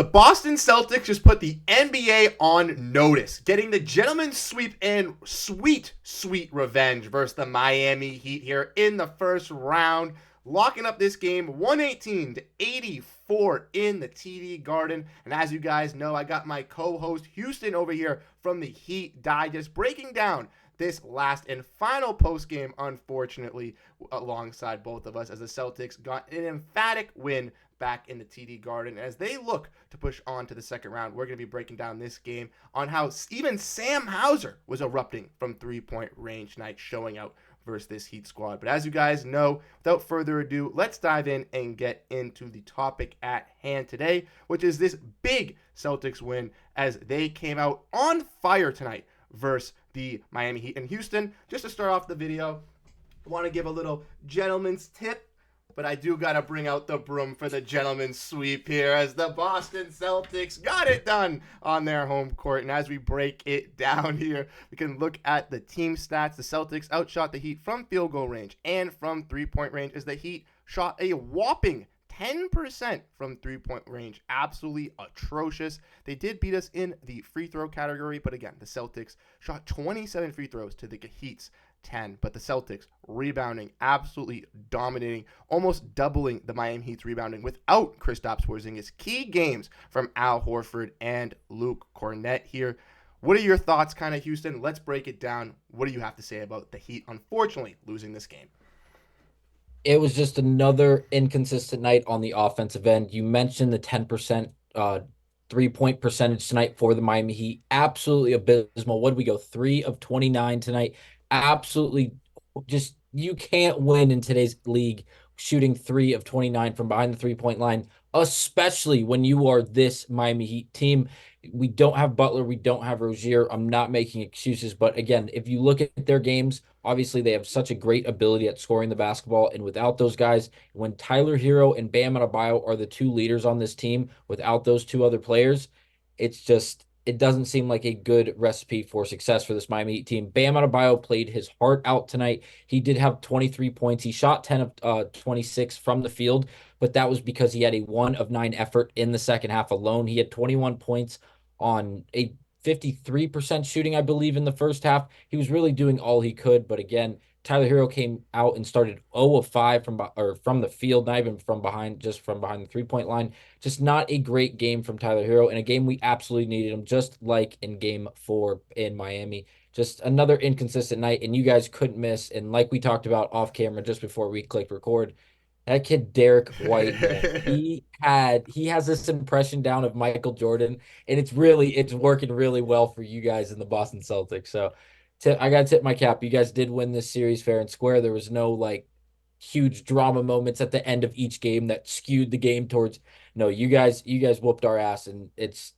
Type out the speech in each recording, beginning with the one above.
The Boston Celtics just put the NBA on notice, getting the gentleman's sweep and sweet revenge versus the Miami Heat here in the first round, locking up this game 118-84 in the TD Garden. And as you guys know, I got my co-host Houston over here from the Heat Digest breaking down this last and final post-game, unfortunately, alongside both of us, as the Celtics got an emphatic win back in the TD Garden. As they look to push on to the second round, we're going to be breaking down this game on how even Sam Hauser was erupting from three-point range tonight, showing out versus this Heat squad. But as you guys know, without further ado, let's dive in and get into the topic at hand today, which is this big Celtics win as they came out on fire tonight versus the Miami Heat. And Houston, just to start off the video, I want to give a little gentleman's tip, but I do got to bring out the broom for the gentleman's sweep here as the Boston Celtics got it done on their home court. And as we break it down here, we can look at the team stats. The Celtics outshot the Heat from field goal range and from three-point range as the Heat shot a whopping 10% from three-point range. Absolutely atrocious. They did beat us in the free throw category, but again, the Celtics shot 27 free throws to the Heat's 10. But the Celtics rebounding, absolutely dominating, almost doubling the Miami Heat's rebounding without Kristaps Porzingis. Key games from Al Horford and Luke Kornet here. What are your thoughts, kind of, Houston? Let's break it down. What do you have to say about the Heat, unfortunately, losing this game? It was just another inconsistent night on the offensive end. You mentioned the 10% three-point percentage tonight for the Miami Heat. Absolutely abysmal. What did we go? 3 of 29 tonight. Absolutely just you can't win in today's league shooting 3 of 29 from behind the three-point line, especially when you are this Miami Heat team. We don't have Butler. We don't have Rozier. I'm not making excuses. But again, if you look at their games, obviously they have such a great ability at scoring the basketball. And without those guys, when Tyler Hero and Bam Adebayo are the two leaders on this team, without those two other players, it doesn't seem like a good recipe for success for this Miami Heat team. Bam Adebayo played his heart out tonight. He did have 23 points. He shot 10 of 26 from the field, but that was because he had a 1 of 9 effort in the second half alone. He had 21 points on a 53% shooting, I believe, in the first half. He was really doing all he could, but again, Tyler Hero came out and started 0 of 5 from the field, not even from behind, just from behind the three-point line. Just not a great game from Tyler Hero, in a game we absolutely needed him, just like in game 4 in Miami. Just another inconsistent night, and you guys couldn't miss. And like we talked about off camera just before we clicked record, that kid Derrick White, man, he has this impression down of Michael Jordan, and it's working really well for you guys in the Boston Celtics. So I gotta tip my cap. You guys did win this series fair and square. There was no like huge drama moments at the end of each game that skewed the game towards. No, you guys whooped our ass, and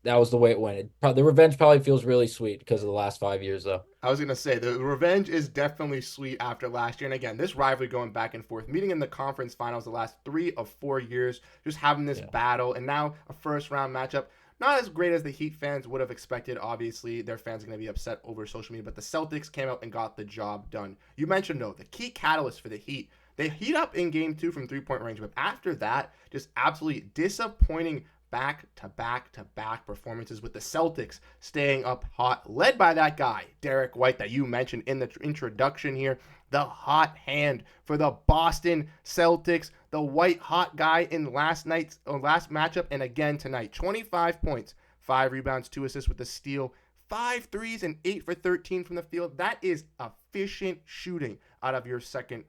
that was the way it went. The revenge probably feels really sweet because of the last 5 years, though. I was going to say, the revenge is definitely sweet after last year. And again, this rivalry going back and forth, meeting in the conference finals the last 3 of 4 years, just having this battle, and now a first-round matchup. Not as great as the Heat fans would have expected. Obviously, their fans are going to be upset over social media, but the Celtics came out and got the job done. You mentioned, though, the key catalyst for the Heat. They heat up in game 2 from three-point range, but after that, just absolutely disappointing back-to-back performances with the Celtics staying up hot, led by that guy, Derrick White, that you mentioned in the introduction here. The hot hand for the Boston Celtics, the white hot guy in last matchup, and again tonight. 25 points, 5 rebounds, 2 assists with a steal, 5 threes, and 8 for 13 from the field. That is efficient shooting out of your second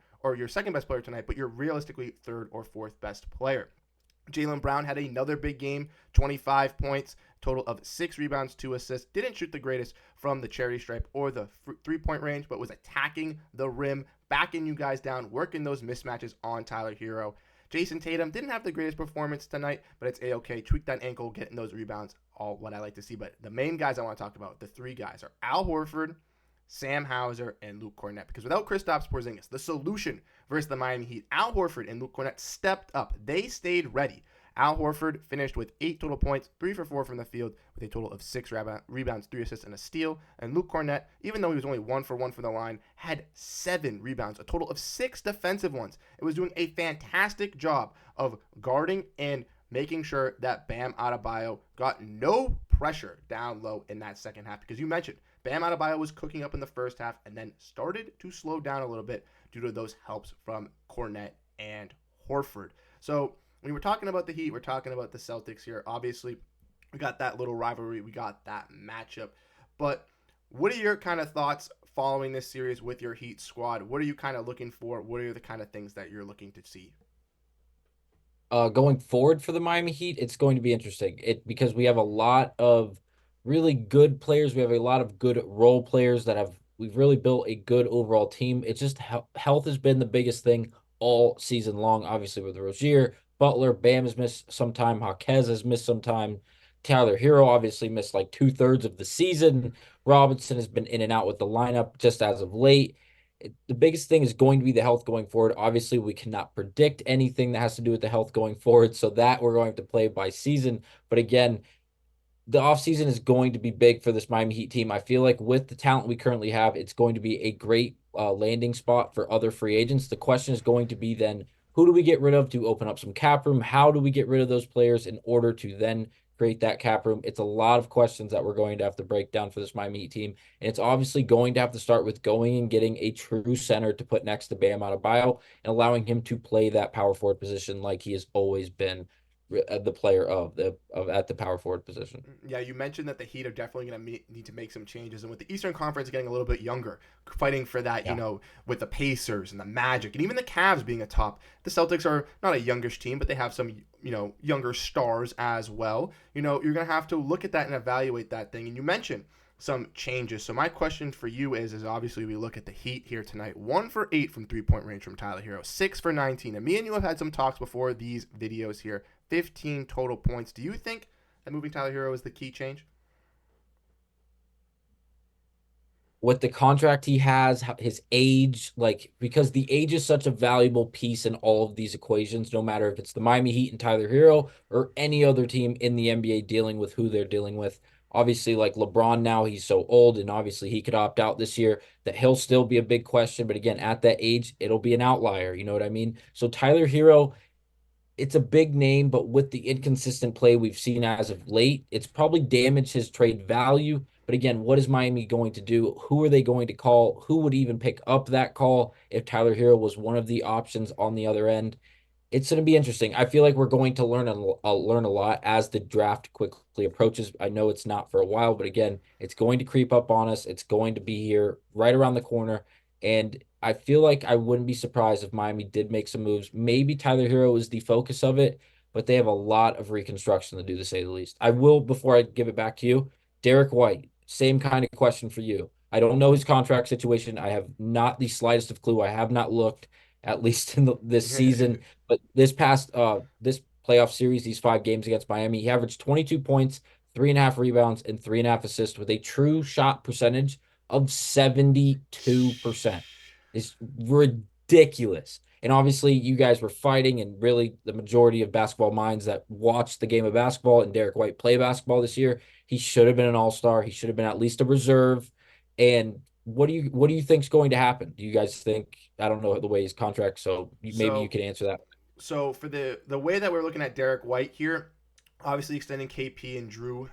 best player tonight, but you're realistically third or fourth best player. Jaylen Brown had another big game, 25 points, total of 6 rebounds, 2 assists. Didn't shoot the greatest from the charity stripe or the three-point range, but was attacking the rim, backing you guys down, working those mismatches on Tyler Hero. Jayson Tatum didn't have the greatest performance tonight, but it's A-okay. Tweak that ankle, getting those rebounds, all what I like to see. But the main guys I want to talk about, the 3 guys, are Al Horford, Sam Hauser, and Luke Kornet. Because without Kristaps Porzingis, the solution versus the Miami Heat, Al Horford and Luke Kornet stepped up. They stayed ready. Al Horford finished with 8 total points, 3 for 4 from the field, with a total of 6 rebounds, 3 assists, and a steal. And Luke Kornet, even though he was only 1 for 1 from the line, had 7 rebounds, a total of 6 defensive ones. It was doing a fantastic job of guarding and making sure that Bam Adebayo got no pressure down low in that second half. Because you mentioned Bam Adebayo was cooking up in the first half and then started to slow down a little bit due to those helps from Kornet and Horford. So when we're talking about the Heat, we're talking about the Celtics here. Obviously, we got that little rivalry, we got that matchup. But what are your kind of thoughts following this series with your Heat squad? What are you kind of looking for? What are the kind of things that you're looking to see? Going forward for the Miami Heat, it's going to be interesting. Because we have a lot of really good players. We have a lot of good role players that we've really built a good overall team. It's just health has been the biggest thing all season long. Obviously, with Rozier, Butler, Bam has missed some time, Jaquez has missed some time. Tyler Hero obviously missed like 2/3 of the season. Robinson has been in and out with the lineup just as of late. The biggest thing is going to be the health going forward. Obviously, we cannot predict anything that has to do with the health going forward, so that we're going to play by season. But again, the offseason is going to be big for this Miami Heat team. I feel like with the talent we currently have, it's going to be a great landing spot for other free agents. The question is going to be then, who do we get rid of to open up some cap room? How do we get rid of those players in order to then create that cap room? It's a lot of questions that we're going to have to break down for this Miami Heat team. And it's obviously going to have to start with going and getting a true center to put next to Bam Adebayo and allowing him to play that power forward position like he has always been the player of at the power forward position. Yeah, you mentioned that the Heat are definitely going to need to make some changes, and with the Eastern Conference getting a little bit younger, fighting for that, Yeah. with the Pacers and the Magic, and even the Cavs being a top. The Celtics are not a youngish team, but they have some, younger stars as well. You're going to have to look at that and evaluate that thing. And you mentioned some changes. So my question for you is obviously we look at the Heat here tonight. 1 for 8 from 3-point range from Tyler Hero, 6 for 19. And me and you have had some talks before these videos here. 15 total points. Do you think that moving Tyler Hero is the key change? With the contract he has, his age, like because the age is such a valuable piece in all of these equations, no matter if it's the Miami Heat and Tyler Hero or any other team in the NBA dealing with who they're dealing with. Obviously, like LeBron now, he's so old, and obviously he could opt out this year. That he'll still be a big question, but again, at that age, it'll be an outlier. You know what I mean? So Tyler Hero, it's a big name, but with the inconsistent play we've seen as of late, it's probably damaged his trade value. But again, what is Miami going to do? Who are they going to call? Who would even pick up that call if Tyler Hero was one of the options on the other end? It's going to be interesting. I feel like we're going to learn a lot as the draft quickly approaches. I know it's not for a while, but again, it's going to creep up on us. It's going to be here right around the corner. And I feel like I wouldn't be surprised if Miami did make some moves. Maybe Tyler Hero is the focus of it, but they have a lot of reconstruction to do, to say the least. I will, before I give it back to you, Derrick White, same kind of question for you. I don't know his contract situation. I have not the slightest of clue. I have not looked, at least in this season. But this playoff series, these 5 games against Miami, he averaged 22 points, 3.5 rebounds, and 3.5 assists with a true shot percentage of 72%. It's ridiculous. And obviously, you guys were fighting, and really the majority of basketball minds that watched the game of basketball and Derrick White play basketball this year, he should have been an all-star. He should have been at least a reserve. And what do you think's going to happen? Do you guys think, I don't know the way his contract, so maybe you so could answer that. so for the way that we're looking at Derrick White here, obviously extending KP and Jrue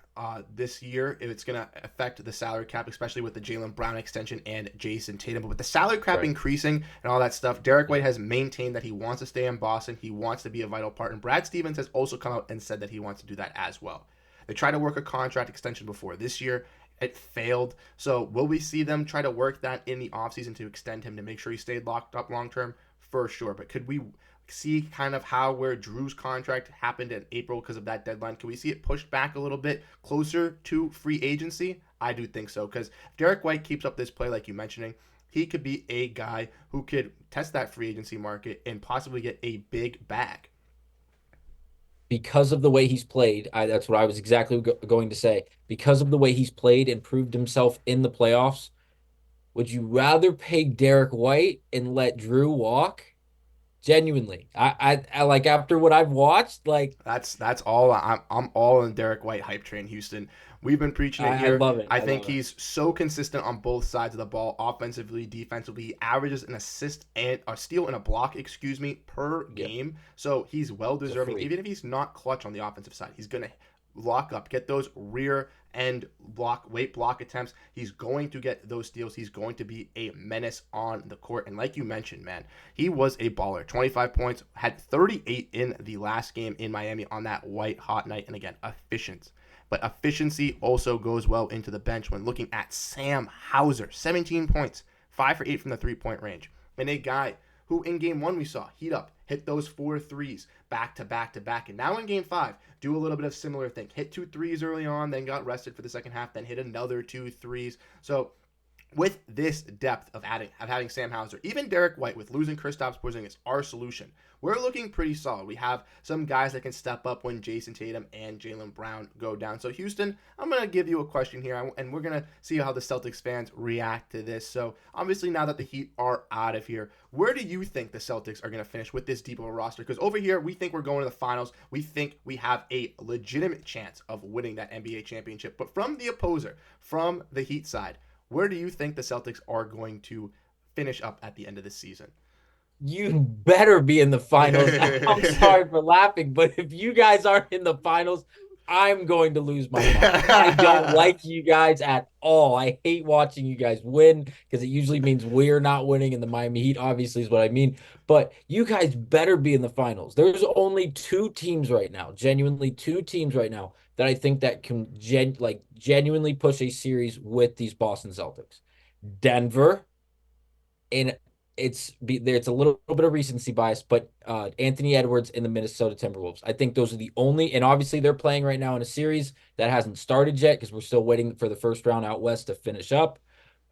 this year, it's going to affect the salary cap, especially with the Jaylen Brown extension and Jayson Tatum. But with the salary cap Right. increasing and all that stuff, Derrick Yeah. White has maintained that he wants to stay in Boston. He wants to be a vital part. And Brad Stevens has also come out and said that he wants to do that as well. They tried to work a contract extension before this year. It failed. So will we see them try to work that in the offseason to extend him to make sure he stayed locked up long term? For sure. But could we see kind of how where Jrue's contract happened in April because of that deadline? Can we see it pushed back a little bit closer to free agency? I do think so, because if Derrick White keeps up this play like you mentioning, he could be a guy who could test that free agency market and possibly get a big bag. Because of the way he's played, that's what I was exactly going to say. Because of the way he's played and proved himself in the playoffs, would you rather pay Derrick White and let Jrue walk? Genuinely, I like after what I've watched, like That's all. I'm all in Derrick White hype train, Houston. We've been preaching it I here. love it. I I think love it. he's so consistent on both sides of the ball, offensively, defensively. He averages an assist and a steal and a block, per Yep, game. So he's well it's a deserving. freak. Even if he's not clutch on the offensive side, he's gonna lock up, get those rear end block attempts. He's going to get those steals. He's going to be a menace on the court. And like you mentioned, man, he was a baller. 25 points, had 38 in the last game in Miami on that white hot night. And again, efficient. But efficiency also goes well into the bench when looking at Sam Hauser. 17 points, 5 for 8 from the 3-point range. And a guy who in game one we saw heat up, hit those 4 threes back to back to back. And now in game 5, do a little bit of similar thing. Hit 2 threes early on, then got rested for the second half, then hit another 2 threes. So with this depth of having Sam Hauser, even Derrick White with losing Kristaps Porzingis, our solution, we're looking pretty solid. We have some guys that can step up when Jayson Tatum and Jaylen Brown go down. So Houston, I'm gonna give you a question here, and we're gonna see how the Celtics fans react to this. So obviously now that the Heat are out of here, where do you think the Celtics are gonna finish with this deep of a roster? Because over here we think we're going to the finals. We think we have a legitimate chance of winning that NBA championship. But from the opposer, from the Heat side, where do you think the Celtics are going to finish up at the end of this season? You better be in the finals. I'm sorry for laughing, but if you guys aren't in the finals, I'm going to lose my mind. I don't like you guys at all. I hate watching you guys win because it usually means we're not winning, and the Miami Heat obviously is what I mean. But you guys better be in the finals. There's only two teams right now, genuinely two teams right now that I think that can genuinely push a series with these Boston Celtics. Denver, and it's a little bit of recency bias, but Anthony Edwards and the Minnesota Timberwolves. I think those are the only, and obviously they're playing right now in a series that hasn't started yet because we're still waiting for the first round out west to finish up.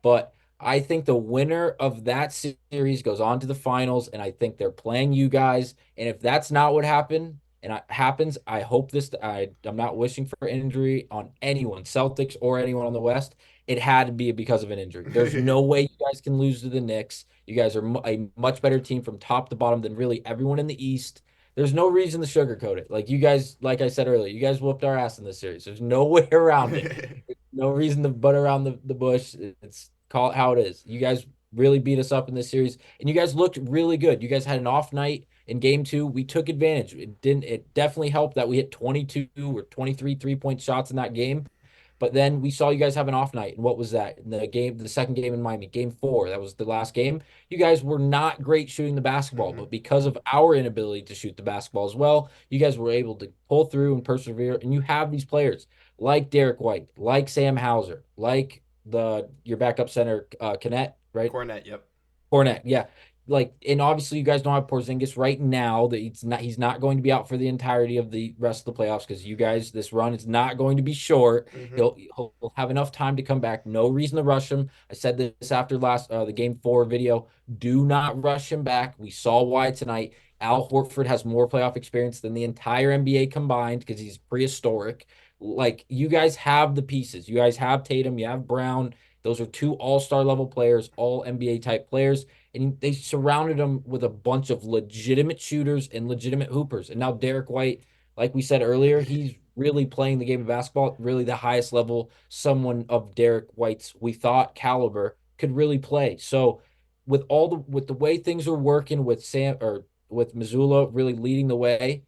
But I think the winner of that series goes on to the finals, and I think they're playing you guys. And if that's not what happens, I hope I'm not wishing for injury on anyone, Celtics or anyone on the West. It had to be because of an injury. There's no way you guys can lose to the Knicks. You guys are a much better team from top to bottom than really everyone in the East. There's no reason to sugarcoat it. Like you guys, like I said earlier, you guys whooped our ass in this series. There's no way around it. No reason to butt around the bush. It's call it how it is. You guys really beat us up in this series, and you guys looked really good. You guys had an off night in game two. We took advantage. It definitely helped that we hit 22 or 23 3-point shots in that game. But then we saw you guys have an off night. And what was that? In the second game in Miami, game 4, that was the last game. You guys were not great shooting the basketball, Mhm. but because of our inability to shoot the basketball as well, you guys were able to pull through and persevere. And you have these players like Derrick White, like Sam Hauser, like your backup center, Kornet, right? Kornet, yep. Kornet, yeah. Like, and obviously you guys don't have Porzingis right now. That he's not going to be out for the entirety of the rest of the playoffs because you guys, this run is not going to be short. Hmm. He'll have enough time to come back. No reason to rush him. I said this after the game 4 video. Do not rush him back. We saw why tonight. Al Horford has more playoff experience than the entire NBA combined because he's prehistoric. Like, you guys have the pieces. You guys have Tatum, you have Brown. Those are two all-star level players, all NBA type players, and they surrounded him with a bunch of legitimate shooters and legitimate hoopers. And now Derrick White, like we said earlier, he's really playing the game of basketball at really the highest level someone of Derrick White's, we thought, caliber could really play. So with the way things are working with Sam or with Missoula really leading the way,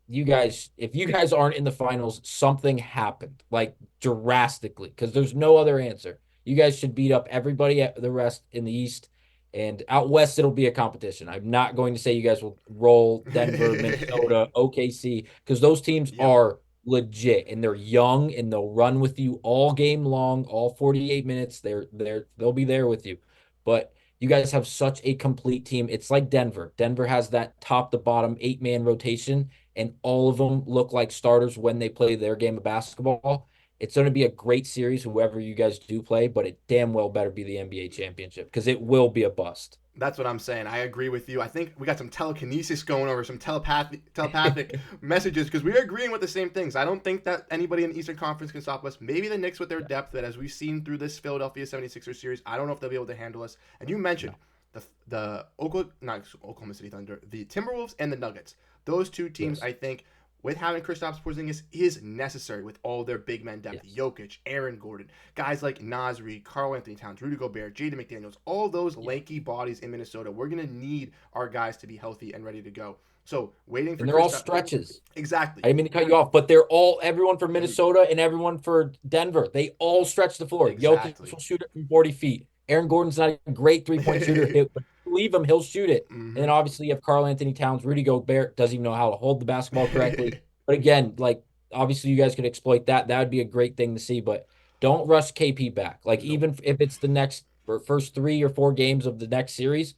you guys, if you guys aren't in the finals, something happened like drastically because there's no other answer. You guys should beat up everybody at the rest in the East. And out west, it'll be a competition. I'm not going to say you guys will roll Denver, Minnesota, OKC, because those teams Yep. are legit and they're young and they'll run with you all game long, all 48 minutes. They'll be there with you. But you guys have such a complete team. It's like Denver. Denver has that top to bottom 8-man rotation, and all of them look like starters when they play their game of basketball. It's going to be a great series, whoever you guys do play, but it damn well better be the NBA championship because it will be a bust. That's what I'm saying. I agree with you. I think we got some telekinesis going over, some telepathic messages because we're agreeing with the same things. I don't think that anybody in the Eastern Conference can stop us. Maybe the Knicks with their No, depth that as we've seen through this Philadelphia 76ers series, I don't know if they'll be able to handle us. And you mentioned no. the Oklahoma City Thunder, the Timberwolves, and the Nuggets. Those two teams, I think, with having Kristaps Porzingis is necessary with all their big men depth. Jokic, Aaron Gordon, guys like Nasri, Karl Anthony Towns, Rudy Gobert, Jaden McDaniels, all those lanky bodies in Minnesota. We're going to need our guys to be healthy and ready to go. So waiting for and they're all stretches. Exactly. I didn't mean to cut you off, but they're all everyone for Minnesota and everyone for Denver. They all stretch the floor. Exactly. Jokic will shoot it from 40 feet. Aaron Gordon's not a great 3-point shooter, but believe him, he'll shoot it. And then obviously you have Karl Anthony Towns. Rudy Gobert doesn't even know how to hold the basketball correctly. But again, like obviously you guys could exploit that. That would be a great thing to see. But don't rush KP back. Like even if it's the next or first 3 or 4 games of the next series,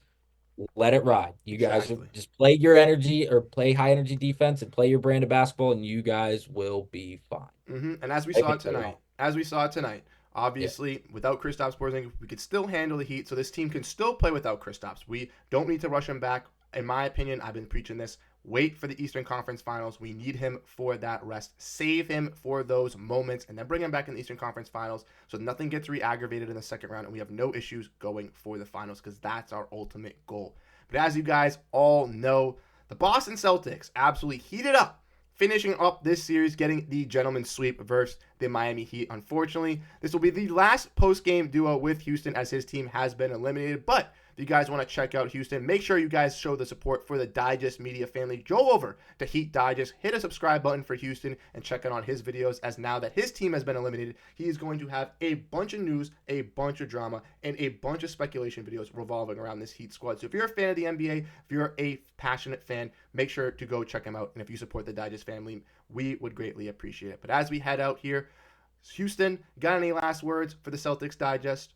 let it ride. You guys just play your energy or play high energy defense and play your brand of basketball, and you guys will be fine. And as we saw tonight, obviously without Kristaps Porzingis, we could still handle the Heat. So this team can still play without Kristaps. We don't need to rush him back. In my opinion, I've been preaching this. Wait for the Eastern Conference Finals. We need him for that rest. Save him for those moments and then bring him back in the Eastern Conference Finals so nothing gets re-aggravated in the second round and we have no issues going for the finals because that's our ultimate goal. But as you guys all know, the Boston Celtics absolutely heated up, finishing up this series, getting the gentleman's sweep versus the Miami Heat. Unfortunately, this will be the last post-game duo with Houston as his team has been eliminated, but if you guys want to check out Houston, make sure you guys show the support for the Digest Media family. Go over to Heat Digest, hit a subscribe button for Houston, and check out on his videos as now that his team has been eliminated, he is going to have a bunch of news, a bunch of drama, and a bunch of speculation videos revolving around this Heat squad. So if you're a fan of the NBA, if you're a passionate fan, make sure to go check him out. And if you support the Digest family, we would greatly appreciate it. But as we head out here, Houston, got any last words for the Celtics Digest?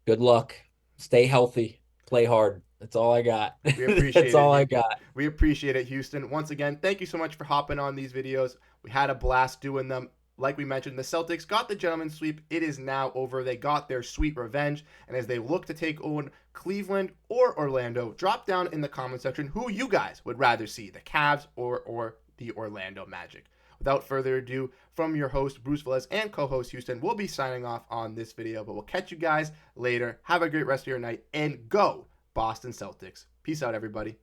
Good luck. Stay healthy. Play hard. That's all I got. We appreciate That's all I got. We appreciate it, Houston. Once again, thank you so much for hopping on these videos. We had a blast doing them. Like we mentioned, the Celtics got the gentleman's sweep. It is now over. They got their sweet revenge. And as they look to take on Cleveland or Orlando, drop down in the comment section who you guys would rather see, the Cavs or the Orlando Magic. Without further ado, from your host, Bruce Veliz, and co-host Houston, we'll be signing off on this video, but we'll catch you guys later. Have a great rest of your night, and go Boston Celtics. Peace out, everybody.